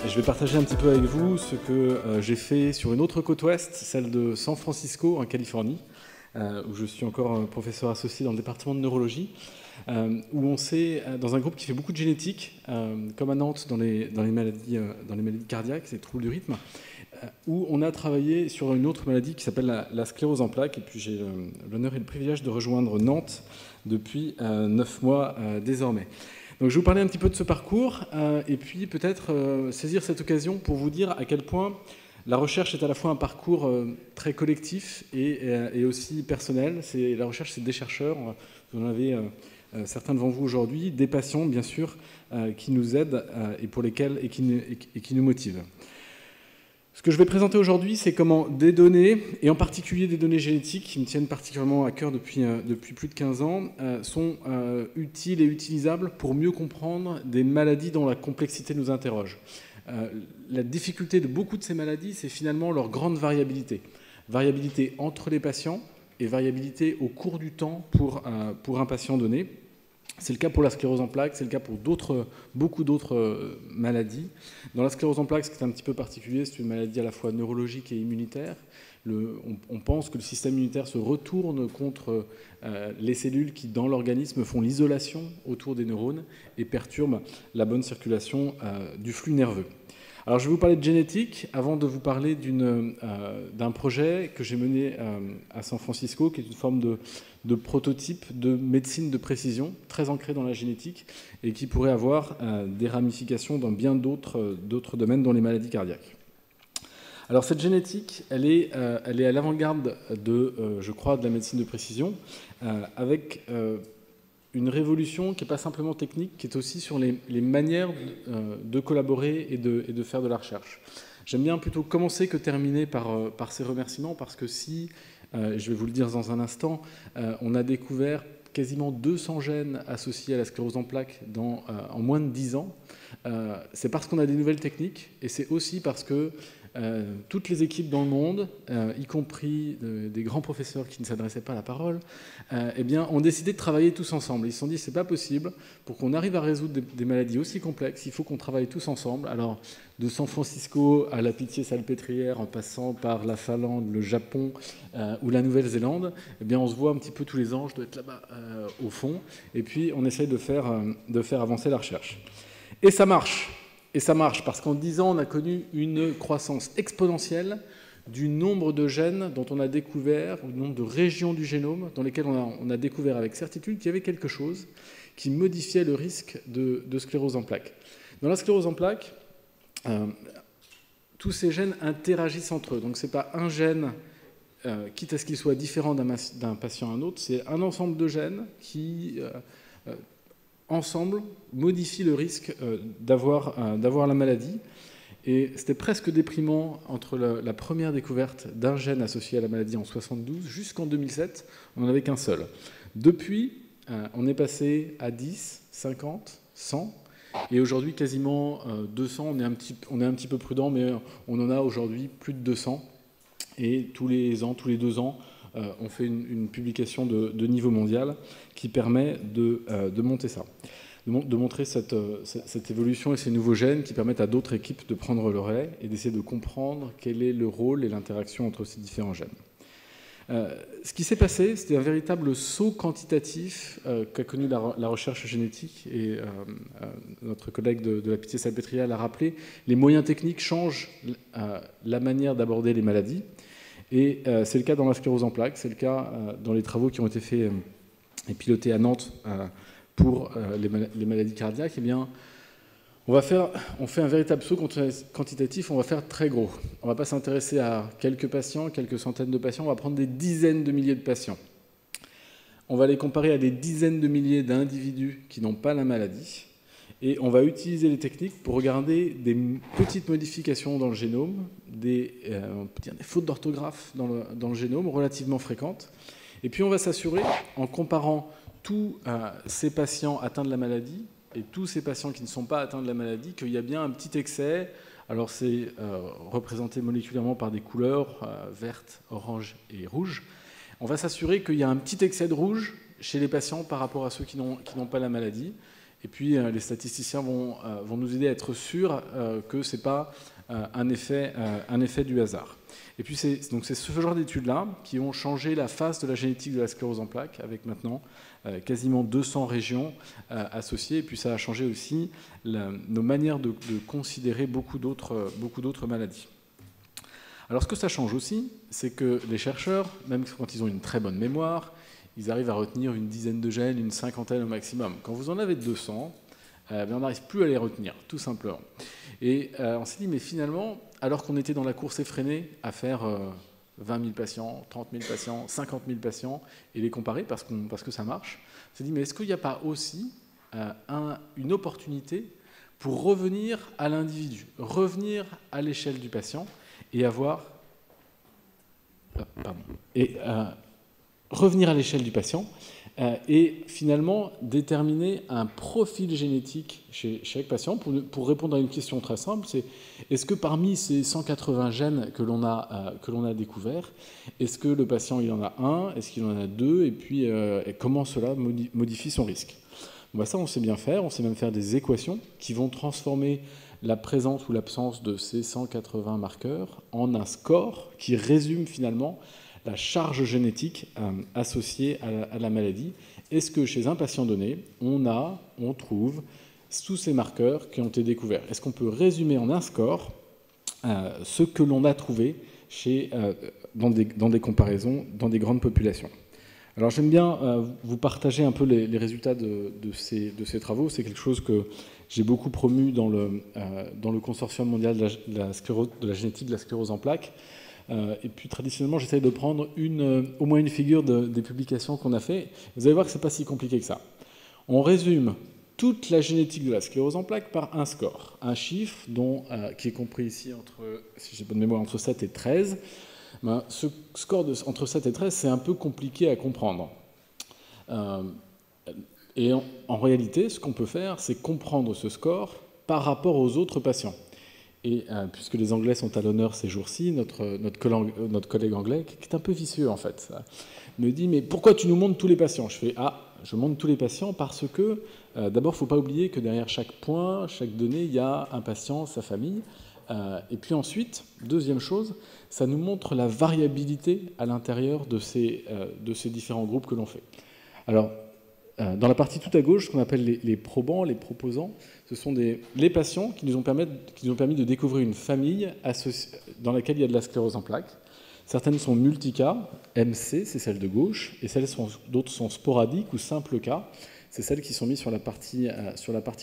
Je vais partager un petit peu avec vous ce que j'ai fait sur une autre côte ouest, celle de San Francisco, en Californie, où je suis encore professeur associé dans le département de neurologie, où on s'est, dans un groupe qui fait beaucoup de génétique, comme à Nantes dans les maladies cardiaques, les troubles du rythme, où on a travaillé sur une autre maladie qui s'appelle la sclérose en plaques. Et puis j'ai l'honneur et le privilège de rejoindre Nantes depuis 9 mois désormais. Donc je vais vous parler un petit peu de ce parcours et puis peut-être saisir cette occasion pour vous dire à quel point la recherche est à la fois un parcours très collectif et aussi personnel. La recherche, c'est des chercheurs, vous en avez certains devant vous aujourd'hui, des patients bien sûr qui nous aident et pour lesquels et qui nous motivent. Ce que je vais présenter aujourd'hui, c'est comment des données, et en particulier des données génétiques, qui me tiennent particulièrement à cœur depuis plus de 15 ans, sont utiles et utilisables pour mieux comprendre des maladies dont la complexité nous interroge. La difficulté de beaucoup de ces maladies, c'est finalement leur grande variabilité. Variabilité entre les patients et variabilité au cours du temps pour un patient donné. C'est le cas pour la sclérose en plaques, c'est le cas pour beaucoup d'autres maladies. Dans la sclérose en plaques, ce qui est un petit peu particulier, c'est une maladie à la fois neurologique et immunitaire. On pense que le système immunitaire se retourne contre les cellules qui, dans l'organisme, font l'isolation autour des neurones et perturbent la bonne circulation du flux nerveux. Alors, je vais vous parler de génétique avant de vous parler d'un projet que j'ai mené à San Francisco, qui est une forme de prototype de médecine de précision, très ancrée dans la génétique, et qui pourrait avoir des ramifications dans bien d'autres domaines, dont les maladies cardiaques. Alors, cette génétique, elle est à l'avant-garde je crois, de la médecine de précision, avec une révolution qui n'est pas simplement technique, qui est aussi sur les manières de collaborer et de faire de la recherche. J'aime bien plutôt commencer que terminer par ces remerciements, parce que si, je vais vous le dire dans un instant, on a découvert quasiment 200 gènes associés à la sclérose en plaques en moins de 10 ans, c'est parce qu'on a des nouvelles techniques, et c'est aussi parce que toutes les équipes dans le monde, y compris des grands professeurs qui ne s'adressaient pas à la parole, eh bien, ont décidé de travailler tous ensemble. Ils se sont dit, c'est pas possible, pour qu'on arrive à résoudre des maladies aussi complexes, il faut qu'on travaille tous ensemble. Alors, de San Francisco à la Pitié-Salpêtrière, en passant par la Finlande, le Japon ou la Nouvelle-Zélande, eh bien, on se voit un petit peu tous les ans, je dois être là-bas au fond, et puis on essaye de faire avancer la recherche. Et ça marche. Et ça marche parce qu'en 10 ans, on a connu une croissance exponentielle du nombre de gènes dont on a découvert, du nombre de régions du génome dans lesquelles on a découvert avec certitude qu'il y avait quelque chose qui modifiait le risque de sclérose en plaques. Dans la sclérose en plaques, tous ces gènes interagissent entre eux. Donc ce n'est pas un gène, quitte à ce qu'il soit différent d'un patient à un autre, c'est un ensemble de gènes qui ensemble modifient le risque d'avoir la maladie. Et c'était presque déprimant entre la première découverte d'un gène associé à la maladie en 1972 jusqu'en 2007, on n'en avait qu'un seul. Depuis, on est passé à 10, 50, 100, et aujourd'hui quasiment 200. On est un petit peu prudent, mais on en a aujourd'hui plus de 200. Et tous les ans, tous les 2 ans, on fait une publication de niveau mondial qui permet de monter ça, de montrer cette évolution et ces nouveaux gènes qui permettent à d'autres équipes de prendre le relais et d'essayer de comprendre quel est le rôle et l'interaction entre ces différents gènes. Ce qui s'est passé, c'était un véritable saut quantitatif qu'a connu la recherche génétique, et notre collègue de la Pitié-Salpêtrière l'a rappelé. Les moyens techniques changent la manière d'aborder les maladies. Et c'est le cas dans la sclérose en plaques, c'est le cas dans les travaux qui ont été faits et pilotés à Nantes pour les maladies cardiaques. Eh bien, on fait un véritable saut quantitatif, on va faire très gros. On ne va pas s'intéresser à quelques patients, quelques centaines de patients, on va prendre des dizaines de milliers de patients. On va les comparer à des dizaines de milliers d'individus qui n'ont pas la maladie. Et on va utiliser les techniques pour regarder des petites modifications dans le génome, des fautes d'orthographe dans le génome relativement fréquentes. Et puis on va s'assurer, en comparant tous ces patients atteints de la maladie et tous ces patients qui ne sont pas atteints de la maladie, qu'il y a bien un petit excès. Alors c'est représenté moléculairement par des couleurs vertes, orange et rouge. On va s'assurer qu'il y a un petit excès de rouge chez les patients par rapport à ceux qui n'ont pas la maladie. Et puis les statisticiens vont nous aider à être sûrs que ce n'est pas un effet du hasard. Et puis c'est ce genre d'études-là qui ont changé la face de la génétique de la sclérose en plaques, avec maintenant quasiment 200 régions associées. Et puis ça a changé aussi nos manières de considérer beaucoup d'autres maladies. Alors ce que ça change aussi, c'est que les chercheurs, même quand ils ont une très bonne mémoire, ils arrivent à retenir une dizaine de gènes, une cinquantaine au maximum. Quand vous en avez 200, on n'arrive plus à les retenir, tout simplement. Et on s'est dit, mais finalement, alors qu'on était dans la course effrénée à faire 20 000 patients, 30 000 patients, 50 000 patients, et les comparer parce que ça marche, on s'est dit, mais est-ce qu'il n'y a pas aussi une opportunité pour revenir à l'individu, revenir à l'échelle du patient et avoir... revenir à l'échelle du patient et finalement déterminer un profil génétique chez chaque patient pour répondre à une question très simple, c'est est-ce que parmi ces 180 gènes que l'on a découverts, est-ce que le patient il en a un, est-ce qu'il en a deux, et puis comment cela modifie son risque. Bon, ça on sait bien faire, on sait même faire des équations qui vont transformer la présence ou l'absence de ces 180 marqueurs en un score qui résume finalement la charge génétique associée à la maladie. Est-ce que chez un patient donné, on trouve tous ces marqueurs qui ont été découverts? Est-ce qu'on peut résumer en un score ce que l'on a trouvé dans des comparaisons, dans des grandes populations? Alors j'aime bien vous partager un peu les résultats de ces travaux. C'est quelque chose que j'ai beaucoup promu dans le consortium mondial de la génétique de la sclérose en plaques. Et puis traditionnellement, j'essaie de prendre au moins une figure des publications qu'on a fait. Vous allez voir que ce n'est pas si compliqué que ça. On résume toute la génétique de la sclérose en plaques par un score, un chiffre qui est compris ici si j'ai bonne mémoire, entre 7 et 13. Ce score entre 7 et 13, c'est un peu compliqué à comprendre. Et en réalité, ce qu'on peut faire, c'est comprendre ce score par rapport aux autres patients. Et puisque les Anglais sont à l'honneur ces jours-ci, notre collègue anglais, qui est un peu vicieux en fait, me dit « Mais pourquoi tu nous montres tous les patients ?» Je fais « Ah, je montre tous les patients parce que, d'abord, il ne faut pas oublier que derrière chaque point, chaque donnée, il y a un patient, sa famille. Et puis ensuite, deuxième chose, ça nous montre la variabilité à l'intérieur de ces différents groupes que l'on fait. » Alors, dans la partie tout à gauche, ce qu'on appelle les probants, les proposants, ce sont les patients qui nous ont permis de découvrir une famille dans laquelle il y a de la sclérose en plaques. Certaines sont multicas, MC, c'est celle de gauche, et d'autres sont sporadiques ou simples cas, c'est celles qui sont mises sur la partie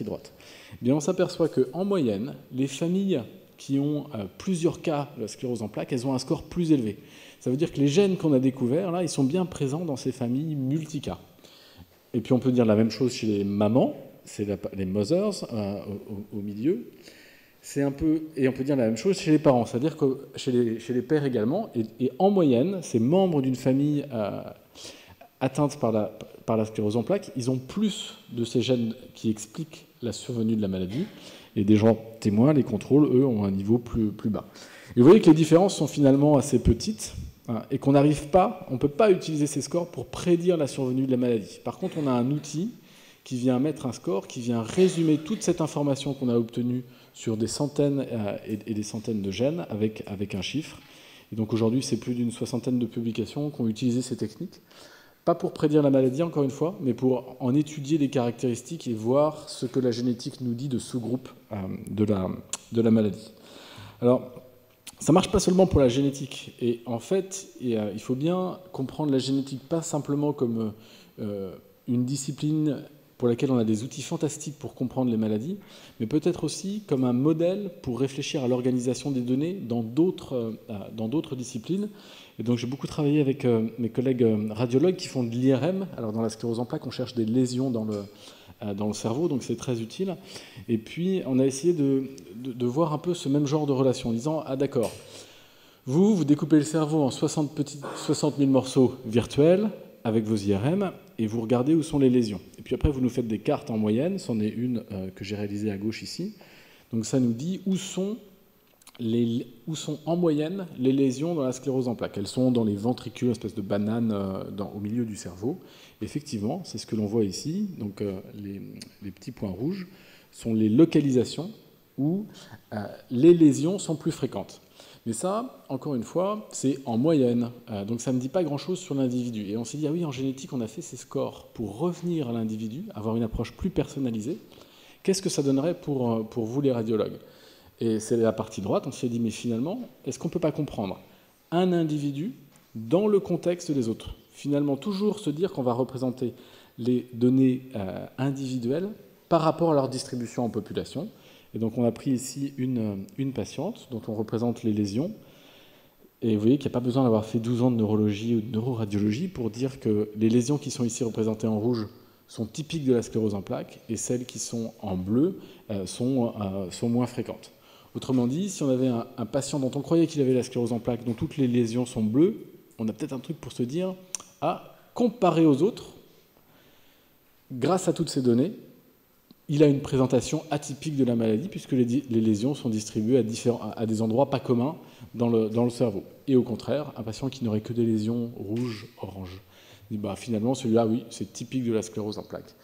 droite. Eh bien, on s'aperçoit qu'en moyenne, les familles qui ont plusieurs cas de la sclérose en plaques, elles ont un score plus élevé. Ça veut dire que les gènes qu'on a découverts, là, ils sont bien présents dans ces familles multicas. Et puis on peut dire la même chose chez les mamans, c'est les mothers au milieu. Et on peut dire la même chose chez les parents, c'est-à-dire que chez les pères également. Et en moyenne, ces membres d'une famille atteinte par la sclérose en plaques, ils ont plus de ces gènes qui expliquent la survenue de la maladie. Et des gens témoins, les contrôles, eux, ont un niveau plus bas. Et vous voyez que les différences sont finalement assez petites. Et qu'on n'arrive pas, on ne peut pas utiliser ces scores pour prédire la survenue de la maladie. Par contre, on a un outil qui vient mettre un score, qui vient résumer toute cette information qu'on a obtenue sur des centaines et des centaines de gènes avec un chiffre. Et donc aujourd'hui, c'est plus d'une soixantaine de publications qui ont utilisé ces techniques, pas pour prédire la maladie, encore une fois, mais pour en étudier les caractéristiques et voir ce que la génétique nous dit de sous-groupes de la maladie. Alors, ça ne marche pas seulement pour la génétique. Et en fait, il faut bien comprendre la génétique pas simplement comme une discipline pour laquelle on a des outils fantastiques pour comprendre les maladies, mais peut-être aussi comme un modèle pour réfléchir à l'organisation des données dans d'autres disciplines. Et donc j'ai beaucoup travaillé avec mes collègues radiologues qui font de l'IRM. Alors dans la sclérose en plaques, on cherche des lésions dans le cerveau, donc c'est très utile. Et puis, on a essayé de voir un peu ce même genre de relation, en disant « Ah d'accord, vous découpez le cerveau en 60 000 morceaux virtuels avec vos IRM, et vous regardez où sont les lésions. Et puis après, vous nous faites des cartes en moyenne, c'en est une que j'ai réalisée à gauche ici. Donc ça nous dit où sont où sont en moyenne les lésions dans la sclérose en plaques. Elles sont dans les ventricules, une espèce de banane au milieu du cerveau. Effectivement, c'est ce que l'on voit ici. Donc les petits points rouges sont les localisations où les lésions sont plus fréquentes. Mais ça, encore une fois, c'est en moyenne. Donc ça ne dit pas grand-chose sur l'individu. Et on s'est dit, ah oui, en génétique, on a fait ces scores pour revenir à l'individu, avoir une approche plus personnalisée. Qu'est-ce que ça donnerait pour vous, les radiologues? Et c'est la partie droite, on s'est dit, mais finalement, est-ce qu'on ne peut pas comprendre un individu dans le contexte des autres? Finalement, toujours se dire qu'on va représenter les données individuelles par rapport à leur distribution en population. Et donc on a pris ici une patiente dont on représente les lésions. Et vous voyez qu'il n'y a pas besoin d'avoir fait 12 ans de neurologie ou de neuroradiologie pour dire que les lésions qui sont ici représentées en rouge sont typiques de la sclérose en plaques, et celles qui sont en bleu sont moins fréquentes. Autrement dit, si on avait un patient dont on croyait qu'il avait la sclérose en plaques, dont toutes les lésions sont bleues, on a peut-être un truc pour se dire, comparé aux autres, grâce à toutes ces données, il a une présentation atypique de la maladie, puisque les lésions sont distribuées à des endroits pas communs dans le cerveau. Et au contraire, un patient qui n'aurait que des lésions rouges, oranges, dit, finalement, celui-là, oui, c'est typique de la sclérose en plaques.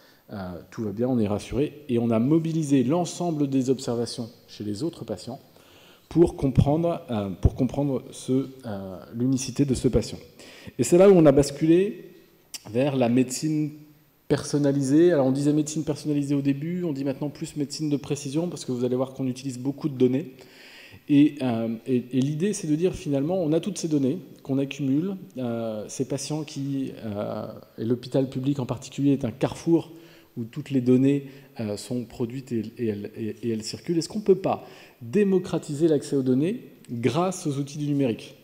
Tout va bien, on est rassuré. Et on a mobilisé l'ensemble des observations chez les autres patients pour comprendre l'unicité de ce patient. Et c'est là où on a basculé vers la médecine personnalisée. Alors on disait médecine personnalisée au début, on dit maintenant plus médecine de précision, parce que vous allez voir qu'on utilise beaucoup de données. Et l'idée, c'est de dire finalement, on a toutes ces données qu'on accumule. Ces patients et l'hôpital public en particulier est un carrefour où toutes les données sont produites et elles circulent. Est-ce qu'on ne peut pas démocratiser l'accès aux données grâce aux outils du numérique?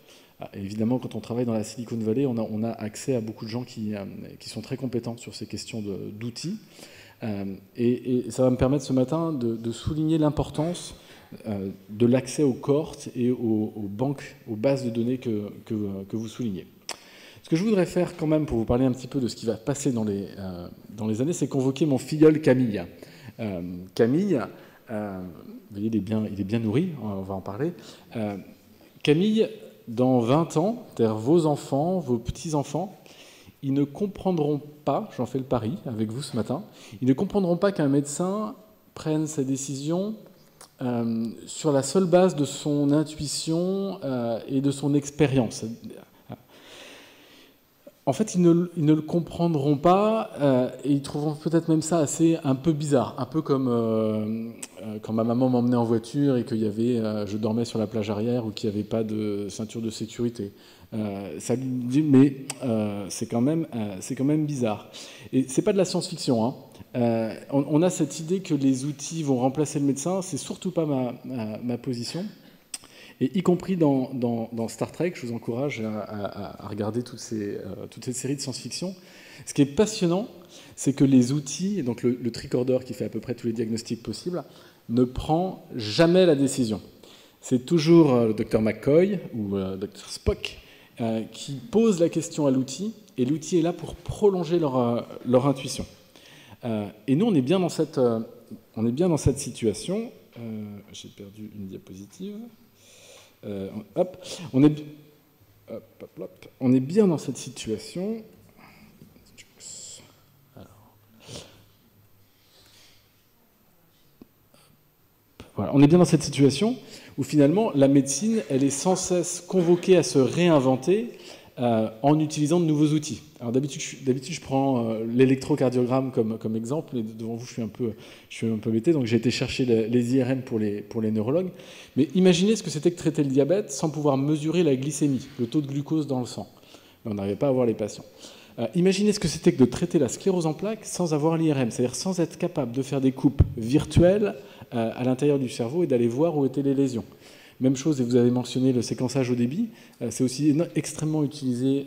Évidemment, quand on travaille dans la Silicon Valley, on a accès à beaucoup de gens qui sont très compétents sur ces questions d'outils. Et ça va me permettre ce matin de souligner l'importance de l'accès aux cohortes et aux banques, aux bases de données que vous soulignez. Ce que je voudrais faire quand même, pour vous parler un petit peu de ce qui va passer dans les années, c'est convoquer mon filleul Camille. Camille, vous voyez, il est bien nourri, on va en parler. Camille, dans 20 ans, c'est-à-dire vos enfants, vos petits-enfants, ils ne comprendront pas, j'en fais le pari avec vous ce matin, ils ne comprendront pas qu'un médecin prenne sa décision sur la seule base de son intuition et de son expérience. En fait, ils ne le comprendront pas et ils trouveront peut-être même ça un peu bizarre. Un peu comme quand ma maman m'emmenait en voiture et je dormais sur la plage arrière ou qu'il n'y avait pas de ceinture de sécurité. Ça lui dit, mais c'est quand même bizarre. Et c'est pas de la science-fiction, hein. On a cette idée que les outils vont remplacer le médecin. C'est surtout pas ma position. Et y compris dans Star Trek, je vous encourage à regarder toutes ces séries de science-fiction. Ce qui est passionnant, c'est que les outils, donc le tricorder qui fait à peu près tous les diagnostics possibles, ne prend jamais la décision. C'est toujours le Dr McCoy ou Dr Spock qui pose la question à l'outil, et l'outil est là pour prolonger leur intuition. Et nous, on est bien dans cette situation. J'ai perdu une diapositive. On est bien dans cette situation. Voilà, on est bien dans cette situation où finalement la médecine, elle est sans cesse convoquée à se réinventer en utilisant de nouveaux outils. Alors d'habitude, je prends l'électrocardiogramme comme exemple, mais devant vous, je suis un peu bêté, donc j'ai été chercher les IRM pour les neurologues. Mais imaginez ce que c'était que traiter le diabète sans pouvoir mesurer la glycémie, le taux de glucose dans le sang. On n'arrivait pas à voir les patients. Imaginez ce que c'était que de traiter la sclérose en plaques sans avoir l'IRM, c'est-à-dire sans être capable de faire des coupes virtuelles à l'intérieur du cerveau et d'aller voir où étaient les lésions. Même chose, et vous avez mentionné le séquençage au débit, c'est aussi extrêmement utilisé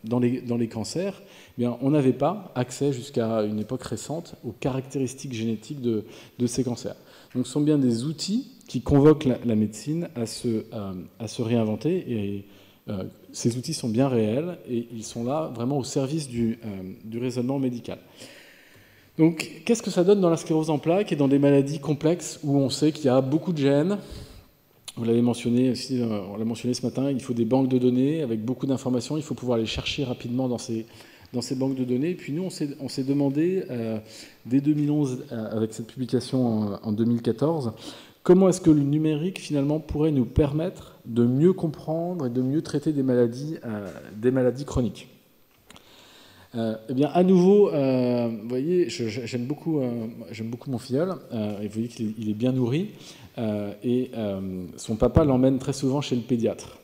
dans les cancers. Eh bien, on n'avait pas accès jusqu'à une époque récente aux caractéristiques génétiques de ces cancers. Donc ce sont bien des outils qui convoquent la médecine à se réinventer, et ces outils sont bien réels et ils sont là vraiment au service du raisonnement médical. Donc qu'est-ce que ça donne dans la sclérose en plaques et dans des maladies complexes où on sait qu'il y a beaucoup de gènes, Vous l'avez mentionné aussi, on l'a mentionné ce matin, il faut des banques de données avec beaucoup d'informations. Il faut pouvoir les chercher rapidement dans ces banques de données. Et puis nous, on s'est demandé, dès 2011, avec cette publication en 2014, comment est-ce que le numérique, finalement, pourrait nous permettre de mieux comprendre et de mieux traiter des maladies chroniques. Eh bien, à nouveau, vous voyez, j'aime beaucoup mon filleul, et vous voyez qu'il est bien nourri, et son papa l'emmène très souvent chez le pédiatre.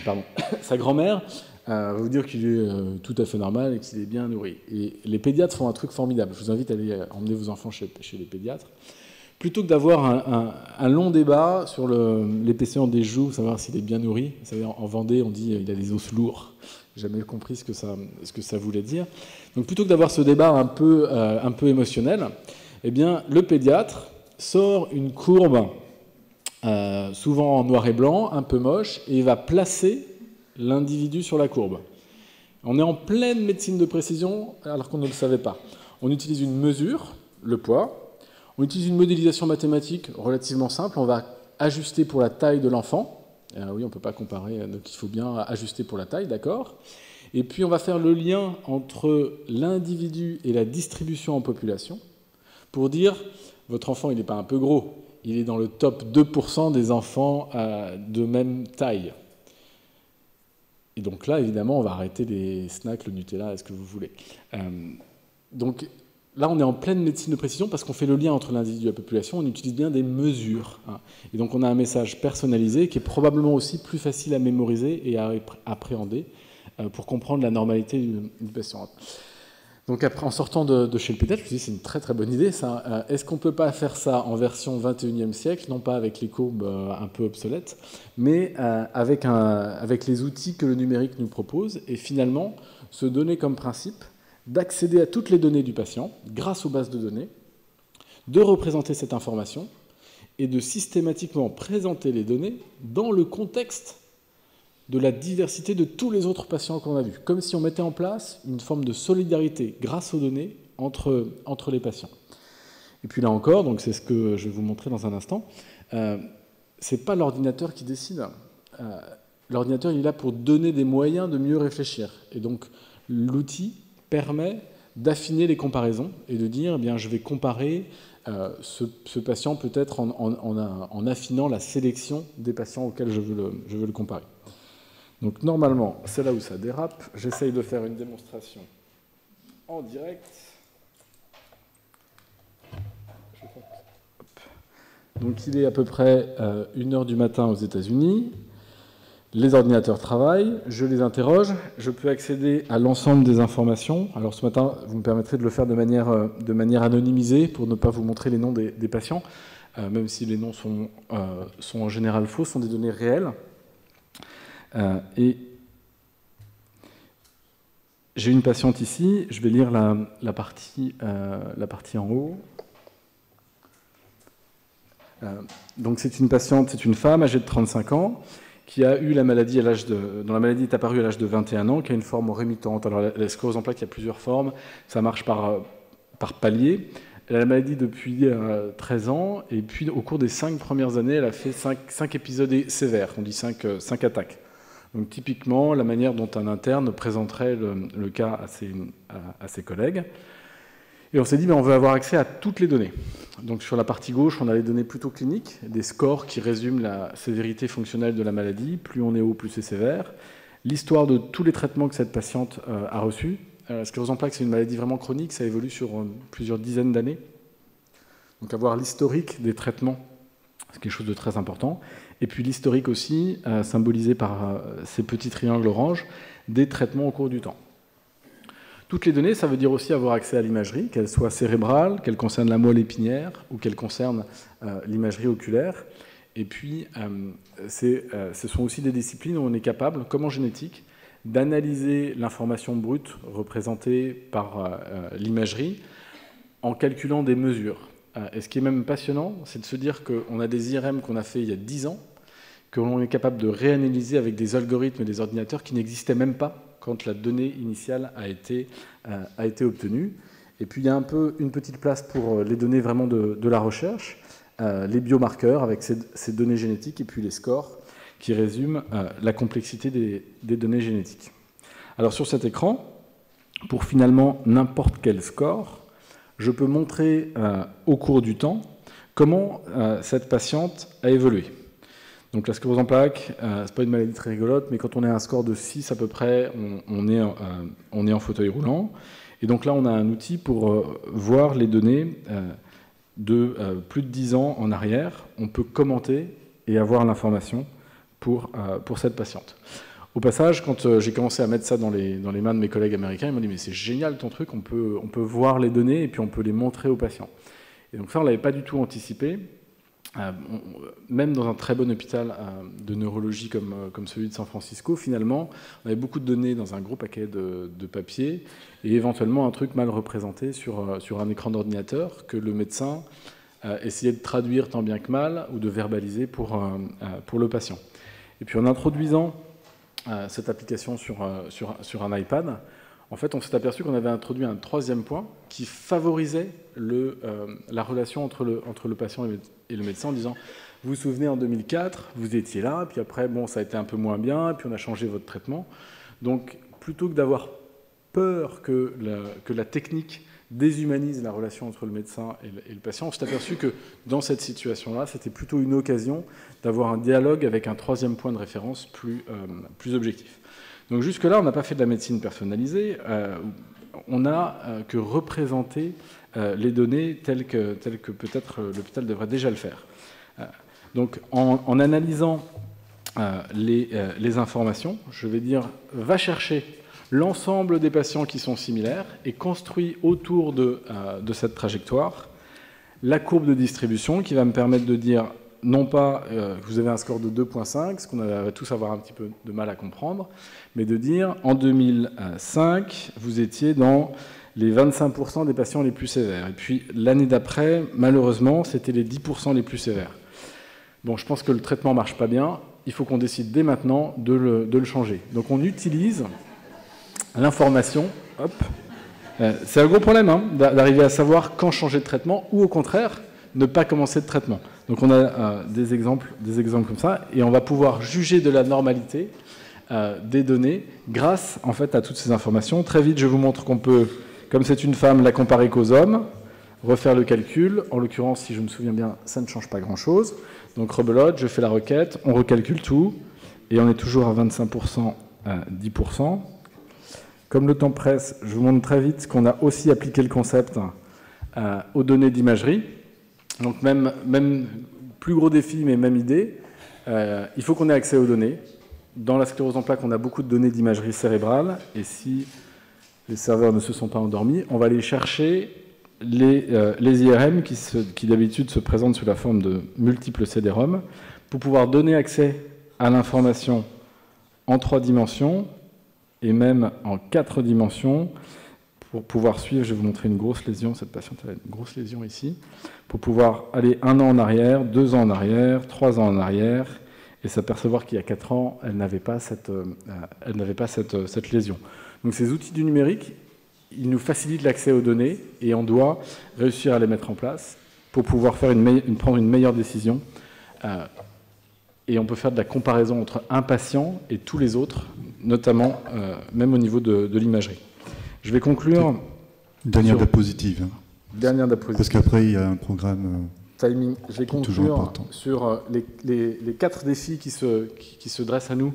Pardon. Sa grand-mère va vous dire qu'il est tout à fait normal et qu'il est bien nourri. Et les pédiatres font un truc formidable. Je vous invite à aller emmener vos enfants chez les pédiatres. Plutôt que d'avoir un long débat sur l'épaisseur des joues, savoir s'il est bien nourri. Vous savez, en Vendée, on dit qu'il a des os lourds. J'ai jamais compris ce que ça voulait dire. Donc plutôt que d'avoir ce débat un peu émotionnel, eh bien, le pédiatre sort une courbe, souvent en noir et blanc, un peu moche, et il va placer l'individu sur la courbe. On est en pleine médecine de précision alors qu'on ne le savait pas. On utilise une mesure, le poids, on utilise une modélisation mathématique relativement simple, on va ajuster pour la taille de l'enfant. Oui, on ne peut pas comparer, donc il faut bien ajuster pour la taille, d'accord. Et puis on va faire le lien entre l'individu et la distribution en population pour dire, votre enfant, il n'est pas un peu gros, il est dans le top 2% des enfants de même taille. Et donc là, évidemment, on va arrêter les snacks, le Nutella, est-ce que vous voulez. Donc là, on est en pleine médecine de précision parce qu'on fait le lien entre l'individu et la population, on utilise bien des mesures. Et donc on a un message personnalisé qui est probablement aussi plus facile à mémoriser et à appréhender pour comprendre la normalité du patient. Donc après, en sortant de chez le pédiatre, je me suis dit c'est une très très bonne idée ça. Est-ce qu'on ne peut pas faire ça en version 21e siècle, non pas avec les courbes un peu obsolètes, mais avec les outils que le numérique nous propose, et finalement se donner comme principe d'accéder à toutes les données du patient grâce aux bases de données, de représenter cette information et de systématiquement présenter les données dans le contexte de la diversité de tous les autres patients qu'on a vus, comme si on mettait en place une forme de solidarité grâce aux données entre les patients. Et puis là encore, donc c'est ce que je vais vous montrer dans un instant, c'est pas l'ordinateur qui décide. L'ordinateur, il est là pour donner des moyens de mieux réfléchir. Et donc l'outil permet d'affiner les comparaisons et de dire, eh bien, je vais comparer ce patient peut-être en affinant la sélection des patients auxquels je veux le comparer. Donc normalement, c'est là où ça dérape. J'essaye de faire une démonstration en direct. Donc il est à peu près 1h du matin aux États-Unis. Les ordinateurs travaillent, je les interroge, je peux accéder à l'ensemble des informations. Alors ce matin, vous me permettrez de le faire de manière anonymisée pour ne pas vous montrer les noms des patients, même si les noms sont en général faux, sont des données réelles. Et j'ai une patiente ici, je vais lire la partie en haut. Donc c'est une patiente, c'est une femme âgée de 35 ans, qui a eu la maladie dont la maladie est apparue à l'âge de 21 ans, qui a une forme rémitante. Alors la sclérose en plaques, il y a plusieurs formes, ça marche par palier. Elle a la maladie depuis 13 ans, et puis au cours des 5 premières années, elle a fait 5 épisodes sévères, on dit 5 attaques. Donc typiquement, la manière dont un interne présenterait le cas à ses collègues. Et on s'est dit, on veut avoir accès à toutes les données. Donc sur la partie gauche, on a les données plutôt cliniques, des scores qui résument la sévérité fonctionnelle de la maladie. Plus on est haut, plus c'est sévère. L'histoire de tous les traitements que cette patiente a reçus. La sclérose en plaques, c'est une maladie vraiment chronique, ça évolue sur plusieurs dizaines d'années. Donc avoir l'historique des traitements, c'est quelque chose de très important. Et puis l'historique aussi, symbolisé par ces petits triangles orange, des traitements au cours du temps. Toutes les données, ça veut dire aussi avoir accès à l'imagerie, qu'elle soit cérébrale, qu'elle concerne la moelle épinière ou qu'elle concerne l'imagerie oculaire. Et puis, ce sont aussi des disciplines où on est capable, comme en génétique, d'analyser l'information brute représentée par l'imagerie en calculant des mesures. Et ce qui est même passionnant, c'est de se dire qu'on a des IRM qu'on a fait il y a 10 ans, que l'on est capable de réanalyser avec des algorithmes et des ordinateurs qui n'existaient même pas quand la donnée initiale a été obtenue. Et puis il y a une petite place pour les données vraiment de la recherche. les biomarqueurs avec ces données génétiques et puis les scores qui résument la complexité des données génétiques. Alors sur cet écran, pour finalement n'importe quel score, je peux montrer au cours du temps comment cette patiente a évolué. Donc la sclérose en plaques, c'est pas une maladie très rigolote, mais quand on est à un score de 6 à peu près, on est en fauteuil roulant. Et donc là, on a un outil pour voir les données de plus de 10 ans en arrière. On peut commenter et avoir l'information pour cette patiente. Au passage, quand j'ai commencé à mettre ça dans les mains de mes collègues américains, ils m'ont dit « mais c'est génial ton truc, on peut voir les données et puis on peut les montrer aux patients ». Et donc ça, on ne l'avait pas du tout anticipé. Même dans un très bon hôpital de neurologie comme celui de San Francisco, finalement, on avait beaucoup de données dans un gros paquet de papier et éventuellement un truc mal représenté sur un écran d'ordinateur que le médecin essayait de traduire tant bien que mal ou de verbaliser pour le patient. Et puis en introduisant cette application sur un iPad, en fait, on s'est aperçu qu'on avait introduit un troisième point qui favorisait la relation entre le patient et le médecin en disant « Vous vous souvenez, en 2004, vous étiez là, puis après, bon, ça a été un peu moins bien, puis on a changé votre traitement. » Donc, plutôt que d'avoir peur que la technique déshumanise la relation entre le médecin et le patient, on s'est aperçu que dans cette situation-là, c'était plutôt une occasion d'avoir un dialogue avec un troisième point de référence plus objectif. Donc jusque-là, on n'a pas fait de la médecine personnalisée, on n'a que représenté les données telles que peut-être l'hôpital devrait déjà le faire. Donc en analysant les informations, je vais dire, va chercher l'ensemble des patients qui sont similaires et construit autour de cette trajectoire la courbe de distribution qui va me permettre de dire non pas que vous avez un score de 2,5, ce qu'on va tous avoir un petit peu de mal à comprendre, mais de dire en 2005, vous étiez dans les 25% des patients les plus sévères. Et puis l'année d'après, malheureusement, c'était les 10% les plus sévères. Bon, je pense que le traitement ne marche pas bien, il faut qu'on décide dès maintenant de le changer. Donc on utilise l'information, hop, c'est un gros problème hein, d'arriver à savoir quand changer de traitement ou au contraire, ne pas commencer de traitement. Donc on a des exemples comme ça et on va pouvoir juger de la normalité des données grâce en fait à toutes ces informations. Très vite, je vous montre qu'on peut, comme c'est une femme, la comparer qu'aux hommes, refaire le calcul. En l'occurrence, si je me souviens bien, ça ne change pas grand-chose. Donc rebelote, je fais la requête, on recalcule tout et on est toujours à 25%, 10%. Comme le temps presse, je vous montre très vite qu'on a aussi appliqué le concept aux données d'imagerie. Donc même plus gros défi, mais même idée. Il faut qu'on ait accès aux données. Dans la sclérose en plaques, on a beaucoup de données d'imagerie cérébrale. Et si les serveurs ne se sont pas endormis, on va aller chercher les IRM qui d'habitude se présentent sous la forme de multiples CD-ROM pour pouvoir donner accès à l'information en 3 dimensions et même en 4 dimensions pour pouvoir suivre. Je vais vous montrer une grosse lésion. Cette patiente a une grosse lésion ici. Pour pouvoir aller 1 an en arrière, 2 ans en arrière, 3 ans en arrière et s'apercevoir qu'il y a 4 ans, elle n'avait pas cette lésion. Donc ces outils du numérique, ils nous facilitent l'accès aux données et on doit réussir à les mettre en place pour pouvoir faire prendre une meilleure décision. Et on peut faire de la comparaison entre un patient et tous les autres, notamment même au niveau de l'imagerie. Je vais conclure. Dernière diapositive. Dernière diapositive. Parce qu'après, il y a un programme timing. Je vais conclure sur les 4 défis qui se dressent à nous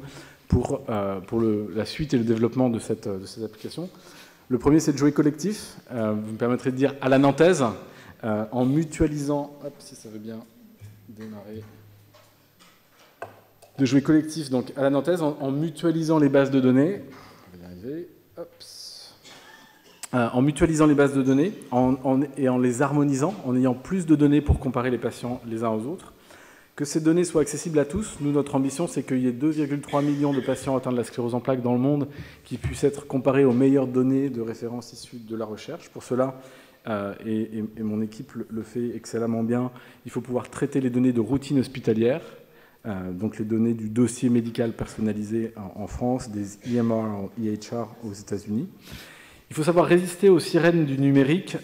pour la suite et le développement de cette application. Le premier, c'est de jouer collectif. Vous me permettrez de dire à la nantaise, en mutualisant... Hop, si ça veut bien démarrer. De jouer collectif, donc à la nantaise, en mutualisant les bases de données. On va y arriver. Hop. En mutualisant les bases de données et en les harmonisant, en ayant plus de données pour comparer les patients les uns aux autres. Que ces données soient accessibles à tous. Nous, notre ambition, c'est qu'il y ait 2,3 millions de patients atteints de la sclérose en plaques dans le monde qui puissent être comparés aux meilleures données de référence issues de la recherche. Pour cela, et mon équipe le fait excellemment bien, il faut pouvoir traiter les données de routine hospitalière, donc les données du dossier médical personnalisé en France, des EMR ou EHR aux États-Unis. Il faut savoir résister aux sirènes du numérique,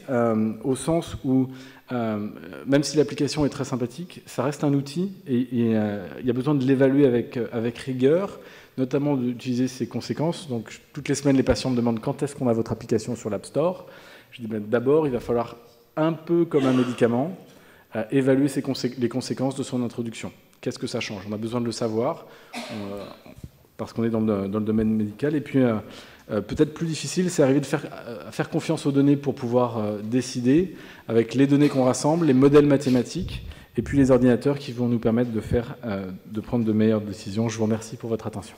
au sens où, même si l'application est très sympathique, ça reste un outil et il y a besoin de l'évaluer avec rigueur, notamment d'utiliser ses conséquences. Donc, toutes les semaines, les patients me demandent quand est-ce qu'on a votre application sur l'App Store. Je dis d'abord, il va falloir, un peu comme un médicament, évaluer les conséquences de son introduction. Qu'est-ce que ça change? On a besoin de le savoir, parce qu'on est dans le domaine médical. Et puis, peut-être plus difficile, c'est arriver à faire confiance aux données pour pouvoir décider, avec les données qu'on rassemble, les modèles mathématiques, et puis les ordinateurs qui vont nous permettre de prendre de meilleures décisions. Je vous remercie pour votre attention.